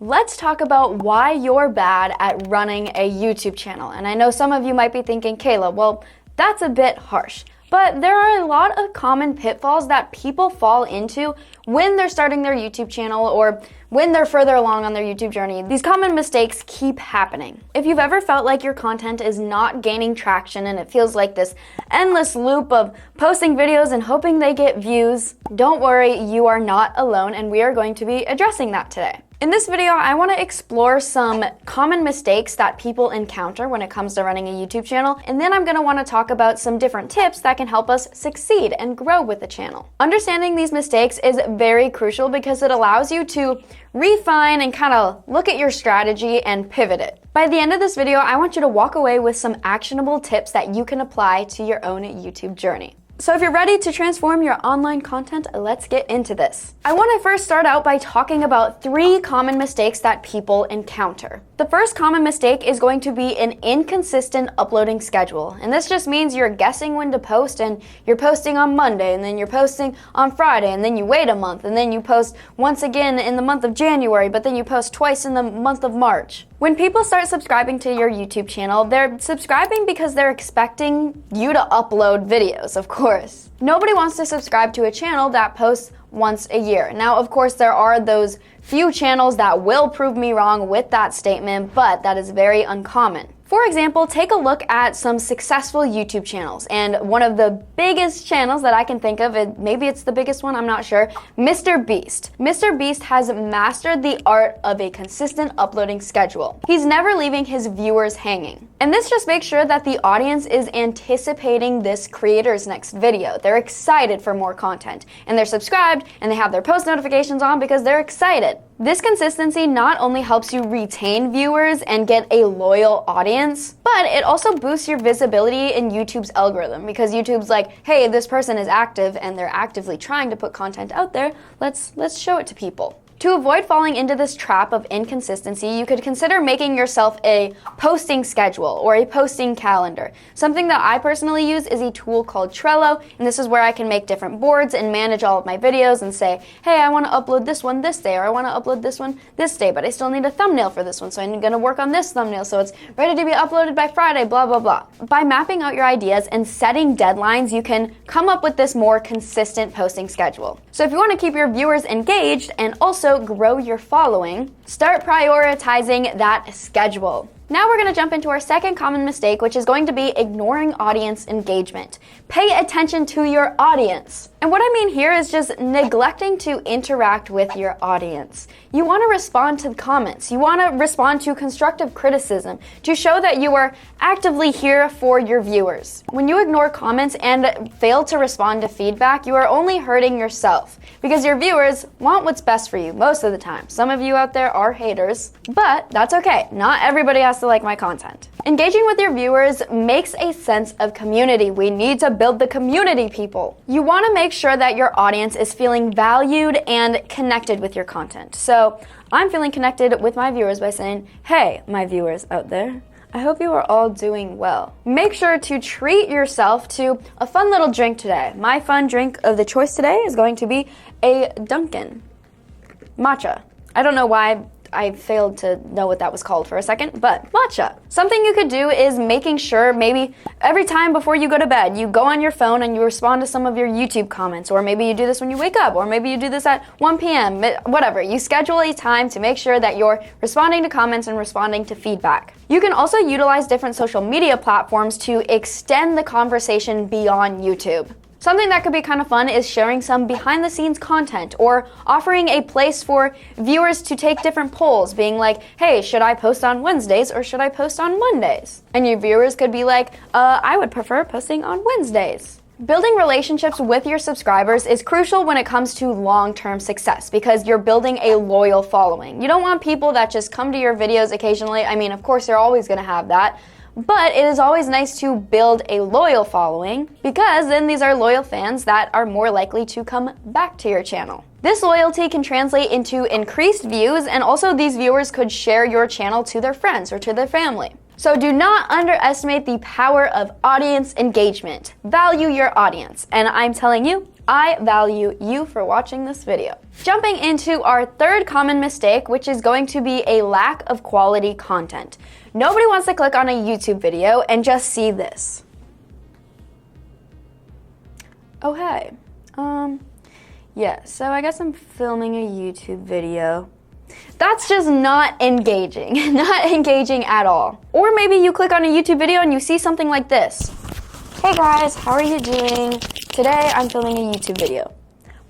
Let's talk about why you're bad at running a YouTube channel. And I know some of you might be thinking, Kayla, well, that's a bit harsh. But there are a lot of common pitfalls that people fall into when they're starting their YouTube channel or when they're further along on their YouTube journey. These common mistakes keep happening. If you've ever felt like your content is not gaining traction and it feels like this endless loop of posting videos and hoping they get views, don't worry, you are not alone, and we are going to be addressing that today. In this video, I want to explore some common mistakes that people encounter when it comes to running a YouTube channel, and then I'm going to want to talk about some different tips that can help us succeed and grow with the channel. Understanding these mistakes is very crucial because it allows you to refine and kind of look at your strategy and pivot it. By the end of this video, I want you to walk away with some actionable tips that you can apply to your own YouTube journey. So if you're ready to transform your online content, let's get into this. I want to first start out by talking about 3 common mistakes that people encounter. The first common mistake is going to be an inconsistent uploading schedule. And this just means you're guessing when to post, and you're posting on Monday, and then you're posting on Friday, and then you wait a month, and then you post once again in the month of January, but then you post twice in the month of March. When people start subscribing to your YouTube channel, they're subscribing because they're expecting you to upload videos, of course. Nobody wants to subscribe to a channel that posts once a year. Now, of course, there are those few channels that will prove me wrong with that statement, but that is very uncommon. For example, take a look at some successful YouTube channels, and one of the biggest channels that I can think of, and maybe it's the biggest one, I'm not sure, Mr. Beast. Mr. Beast has mastered the art of a consistent uploading schedule. He's never leaving his viewers hanging. And this just makes sure that the audience is anticipating this creator's next video. They're excited for more content, and they're subscribed, and they have their post notifications on because they're excited. This consistency not only helps you retain viewers and get a loyal audience, but it also boosts your visibility in YouTube's algorithm, because YouTube's like, hey, this person is active and they're actively trying to put content out there. Let's show it to people. To avoid falling into this trap of inconsistency, you could consider making yourself a posting schedule or a posting calendar. Something that I personally use is a tool called Trello, and this is where I can make different boards and manage all of my videos and say, hey, I want to upload this one this day, or I want to upload this one this day, but I still need a thumbnail for this one, so I'm going to work on this thumbnail so it's ready to be uploaded by Friday, blah, blah, blah. By mapping out your ideas and setting deadlines, you can come up with this more consistent posting schedule. So if you want to keep your viewers engaged and also grow your following, start prioritizing that schedule. Now we're going to jump into our second common mistake, which is going to be ignoring audience engagement. Pay attention to your audience. And what I mean here is just neglecting to interact with your audience. You want to respond to the comments. You want to respond to constructive criticism to show that you are actively here for your viewers. When you ignore comments and fail to respond to feedback, you are only hurting yourself, because your viewers want what's best for you most of the time. Some of you out there are haters, but that's okay. Not everybody has to like my content. Engaging with your viewers makes a sense of community. We need to build the community, people. You want to make sure that your audience is feeling valued and connected with your content. So I'm feeling connected with my viewers by saying, hey, my viewers out there, I hope you are all doing well. Make sure to treat yourself to a fun little drink today. My fun drink of the choice today is going to be a Dunkin' matcha. I don't know why I failed to know what that was called for a second, but matcha. Something you could do is making sure maybe every time before you go to bed, you go on your phone and you respond to some of your YouTube comments, or maybe you do this when you wake up, or maybe you do this at 1 p.m., whatever. You schedule a time to make sure that you're responding to comments and responding to feedback. You can also utilize different social media platforms to extend the conversation beyond YouTube. Something that could be kind of fun is sharing some behind the scenes content, or offering a place for viewers to take different polls, being like, hey, should I post on Wednesdays or should I post on Mondays? And your viewers could be like, I would prefer posting on Wednesdays. Building relationships with your subscribers is crucial when it comes to long-term success, because you're building a loyal following. You don't want people that just come to your videos occasionally. I mean, of course, you're always going to have that. But it is always nice to build a loyal following, because then these are loyal fans that are more likely to come back to your channel. This loyalty can translate into increased views, and also these viewers could share your channel to their friends or to their family. So do not underestimate the power of audience engagement. Value your audience. And I'm telling you, I value you for watching this video. Jumping into our third common mistake, which is going to be a lack of quality content. Nobody wants to click on a YouTube video and just see this. Oh, hey. Yeah, so I guess I'm filming a YouTube video. That's just not engaging, not engaging at all. Or maybe you click on a YouTube video and you see something like this. Hey guys, how are you doing? Today I'm filming a YouTube video.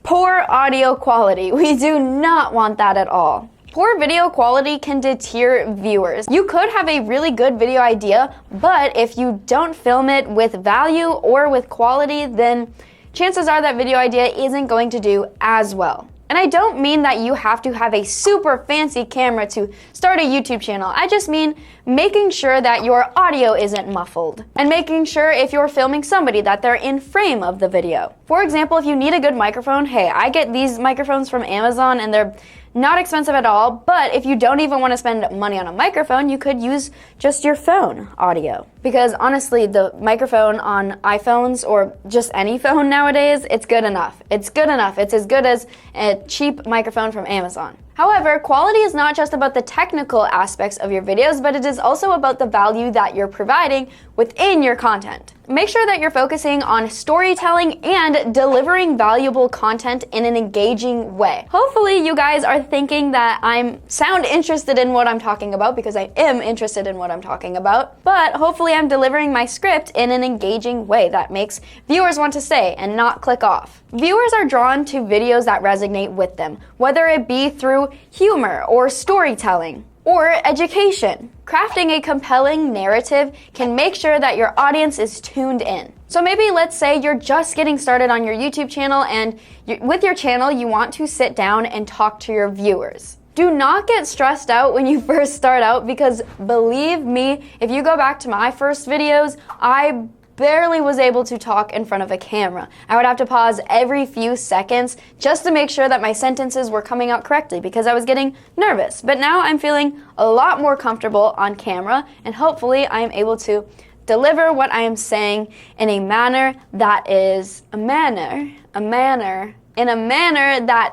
Poor audio quality. We do not want that at all. Poor video quality can deter viewers. You could have a really good video idea, but if you don't film it with value or with quality, then chances are that video idea isn't going to do as well. And I don't mean that you have to have a super fancy camera to start a YouTube channel. I just mean making sure that your audio isn't muffled. And making sure if you're filming somebody that they're in frame of the video. For example, if you need a good microphone, hey, I get these microphones from Amazon and they're not expensive at all, but if you don't even want to spend money on a microphone, you could use just your phone audio. Because honestly, the microphone on iPhones or just any phone nowadays, it's good enough. It's good enough. It's as good as a cheap microphone from Amazon. However, quality is not just about the technical aspects of your videos, but it is also about the value that you're providing within your content. Make sure that you're focusing on storytelling and delivering valuable content in an engaging way. Hopefully you guys are thinking that I sound interested in what I'm talking about, because I am interested in what I'm talking about, but hopefully I'm delivering my script in an engaging way that makes viewers want to stay and not click off. Viewers are drawn to videos that resonate with them, whether it be through humor or storytelling or education. Crafting a compelling narrative can make sure that your audience is tuned in. So maybe let's say you're just getting started on your YouTube channel and with your channel you want to sit down and talk to your viewers. Do not get stressed out when you first start out, because believe me, if you go back to my first videos, I barely was able to talk in front of a camera. I would have to pause every few seconds just to make sure that my sentences were coming out correctly because I was getting nervous. But now I'm feeling a lot more comfortable on camera, and hopefully I am able to deliver what I am saying in a manner that is that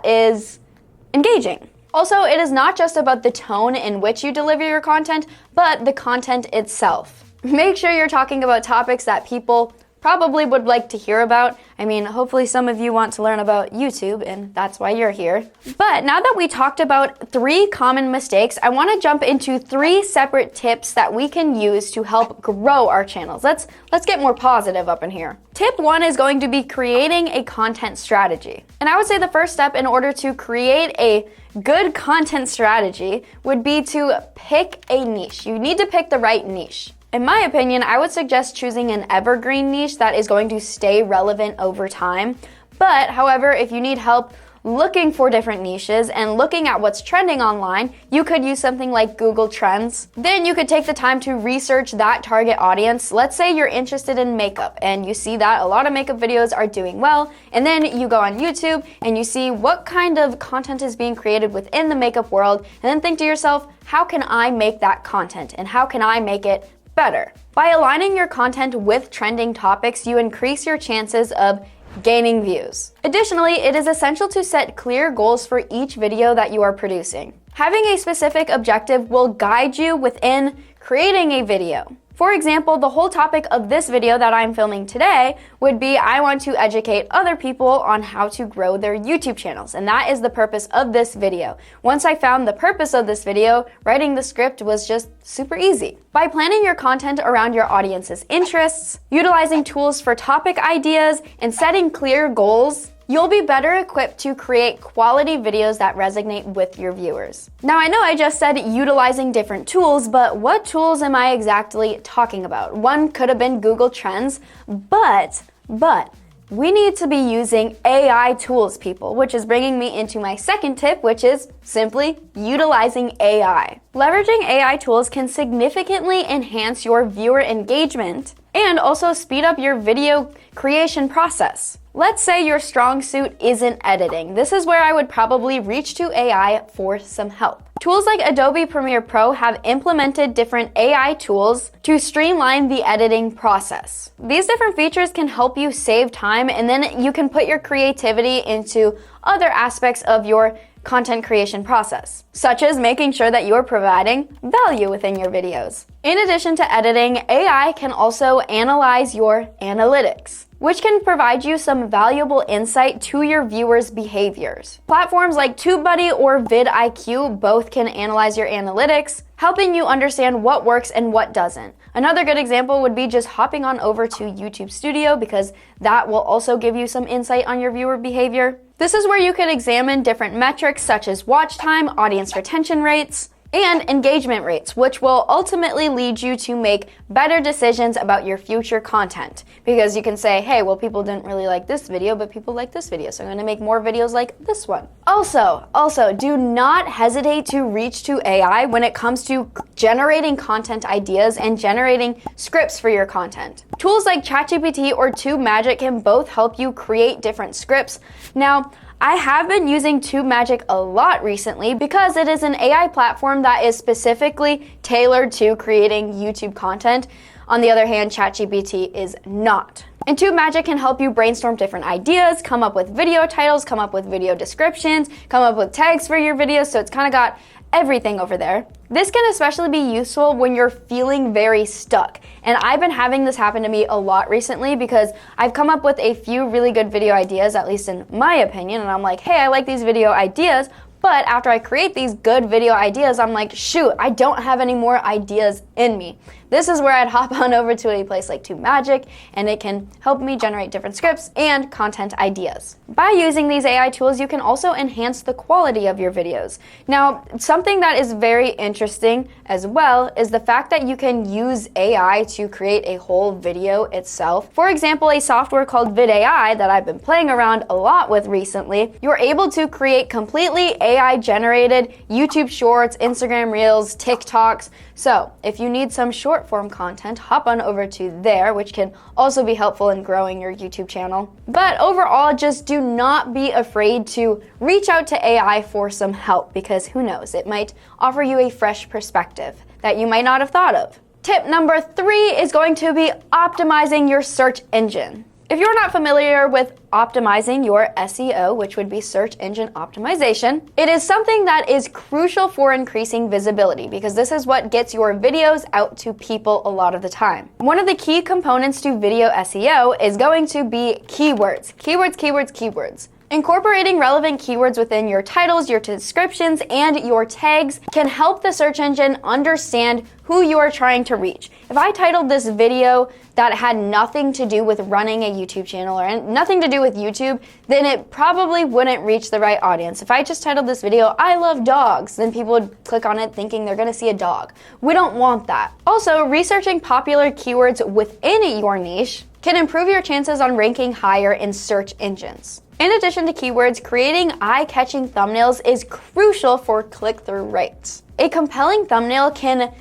is engaging. Also, it is not just about the tone in which you deliver your content, but the content itself. Make sure you're talking about topics that people probably would like to hear about. I mean, hopefully some of you want to learn about YouTube, and that's why you're here. But now that we talked about 3 common mistakes, I want to jump into 3 separate tips that we can use to help grow our channels. Let's get more positive up in here. Tip 1 is going to be creating a content strategy. And I would say the first step in order to create a good content strategy would be to pick a niche. You need to pick the right niche. In my opinion, I would suggest choosing an evergreen niche that is going to stay relevant over time. But however, if you need help looking for different niches and looking at what's trending online, you could use something like Google Trends. Then you could take the time to research that target audience. Let's say you're interested in makeup and you see that a lot of makeup videos are doing well, and then you go on YouTube and you see what kind of content is being created within the makeup world, and then think to yourself, how can I make that content and how can I make it better? By aligning your content with trending topics, you increase your chances of gaining views. Additionally, it is essential to set clear goals for each video that you are producing. Having a specific objective will guide you within creating a video. For example, the whole topic of this video that I'm filming today would be I want to educate other people on how to grow their YouTube channels, and that is the purpose of this video. Once I found the purpose of this video, writing the script was just super easy. By planning your content around your audience's interests, utilizing tools for topic ideas, and setting clear goals, you'll be better equipped to create quality videos that resonate with your viewers. Now, I know I just said utilizing different tools, but what tools am I exactly talking about? One could have been Google Trends, but we need to be using AI tools, people, which is bringing me into my second tip, which is simply utilizing AI. Leveraging AI tools can significantly enhance your viewer engagement and also speed up your video creation process. Let's say your strong suit isn't editing. This is where I would probably reach to AI for some help. Tools like Adobe Premiere Pro have implemented different AI tools to streamline the editing process. These different features can help you save time, and then you can put your creativity into other aspects of your content creation process, such as making sure that you're providing value within your videos. In addition to editing, AI can also analyze your analytics, which can provide you some valuable insight to your viewers' behaviors. Platforms like TubeBuddy or vidIQ both can analyze your analytics, helping you understand what works and what doesn't. Another good example would be just hopping on over to YouTube Studio, because that will also give you some insight on your viewer behavior. This is where you can examine different metrics such as watch time, audience retention rates, and engagement rates, which will ultimately lead you to make better decisions about your future content. Because you can say, hey, well, people didn't really like this video, but people like this video, so I'm gonna make more videos like this one. Also, do not hesitate to reach to AI when it comes to generating content ideas and generating scripts for your content. Tools like ChatGPT or TubeMagic can both help you create different scripts. Now, I have been using TubeMagic a lot recently because it is an AI platform that is specifically tailored to creating YouTube content. On the other hand, ChatGPT is not. And TubeMagic can help you brainstorm different ideas, come up with video titles, come up with video descriptions, come up with tags for your videos, so it's kind of got everything over there. This can especially be useful when you're feeling very stuck. And I've been having this happen to me a lot recently because I've come up with a few really good video ideas, at least in my opinion, and I'm like, hey, I like these video ideas, but after I create these good video ideas, I'm like, shoot, I don't have any more ideas in me. This is where I'd hop on over to a place like TubeMagic, and it can help me generate different scripts and content ideas. By using these AI tools, you can also enhance the quality of your videos. Now, something that is very interesting as well is the fact that you can use AI to create a whole video itself. For example, a software called vidAI that I've been playing around a lot with recently, you're able to create completely AI-generated YouTube Shorts, Instagram Reels, TikToks. So if you need some short form content, hop on over to there, which can also be helpful in growing your YouTube channel. But overall, just do not be afraid to reach out to AI for some help, because who knows, it might offer you a fresh perspective that you might not have thought of. Tip number 3 is going to be optimizing your search engine. If you're not familiar with optimizing your SEO, which would be search engine optimization, it is something that is crucial for increasing visibility, because this is what gets your videos out to people a lot of the time. One of the key components to video SEO is going to be keywords. Keywords. Incorporating relevant keywords within your titles, your descriptions, and your tags can help the search engine understand who you are trying to reach. If I titled this video that had nothing to do with running a YouTube channel or nothing to do with YouTube, then it probably wouldn't reach the right audience. If I just titled this video, I love dogs, then people would click on it thinking they're gonna see a dog. We don't want that. Also, researching popular keywords within your niche can improve your chances on ranking higher in search engines. In addition to keywords, creating eye-catching thumbnails is crucial for click-through rates. A compelling thumbnail can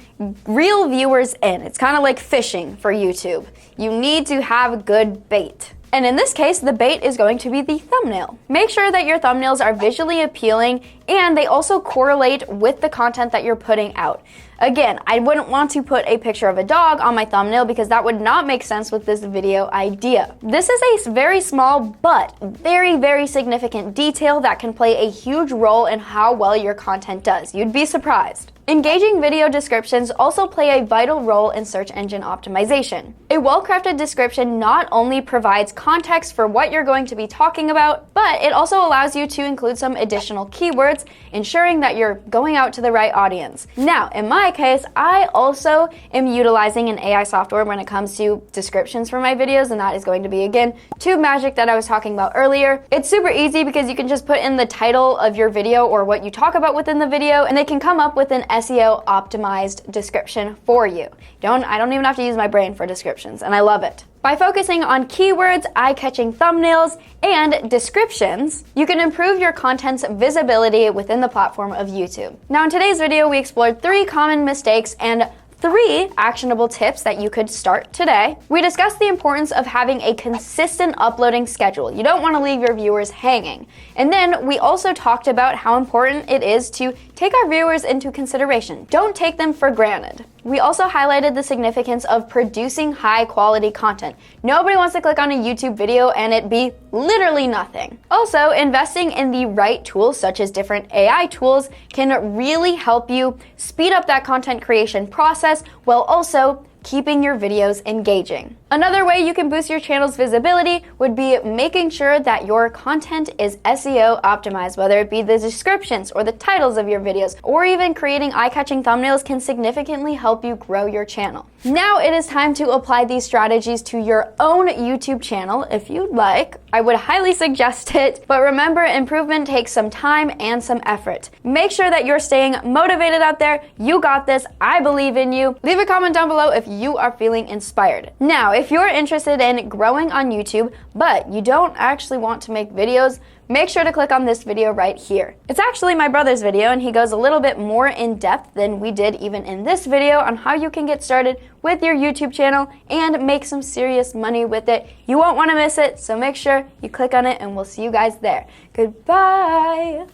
reel viewers in. It's kind of like fishing for YouTube. You need to have good bait. And in this case, the bait is going to be the thumbnail. Make sure that your thumbnails are visually appealing and they also correlate with the content that you're putting out. Again, I wouldn't want to put a picture of a dog on my thumbnail because that would not make sense with this video idea. This is a very small but very, very significant detail that can play a huge role in how well your content does. You'd be surprised. Engaging video descriptions also play a vital role in search engine optimization. A well-crafted description not only provides context for what you're going to be talking about, but it also allows you to include some additional keywords, ensuring that you're going out to the right audience. Now, in my case, I also am utilizing an AI software when it comes to descriptions for my videos, and that is going to be, again, TubeMagic that I was talking about earlier. It's super easy because you can just put in the title of your video or what you talk about within the video, and they can come up with an SEO optimized description for you. I don't even have to use my brain for descriptions, and I love it. By focusing on keywords, eye-catching thumbnails, and descriptions, you can improve your content's visibility within the platform of YouTube. Now, in today's video, we explored 3 common mistakes and 3 actionable tips that you could start today. We discussed the importance of having a consistent uploading schedule. You don't want to leave your viewers hanging. And then we also talked about how important it is to take our viewers into consideration. Don't take them for granted. We also highlighted the significance of producing high-quality content. Nobody wants to click on a YouTube video and it be literally nothing. Also, investing in the right tools, such as different AI tools, can really help you speed up that content creation process while also keeping your videos engaging. Another way you can boost your channel's visibility would be making sure that your content is SEO optimized, whether it be the descriptions or the titles of your videos, or even creating eye-catching thumbnails can significantly help you grow your channel. Now it is time to apply these strategies to your own YouTube channel if you'd like. I would highly suggest it, but remember, improvement takes some time and some effort. Make sure that you're staying motivated out there. You got this. I believe in you. Leave a comment down below if you are feeling inspired. Now, if you're interested in growing on YouTube, but you don't actually want to make videos, make sure to click on this video right here. It's actually my brother's video, and he goes a little bit more in depth than we did even in this video on how you can get started with your YouTube channel and make some serious money with it. You won't want to miss it, so make sure you click on it, and we'll see you guys there. Goodbye,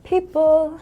people.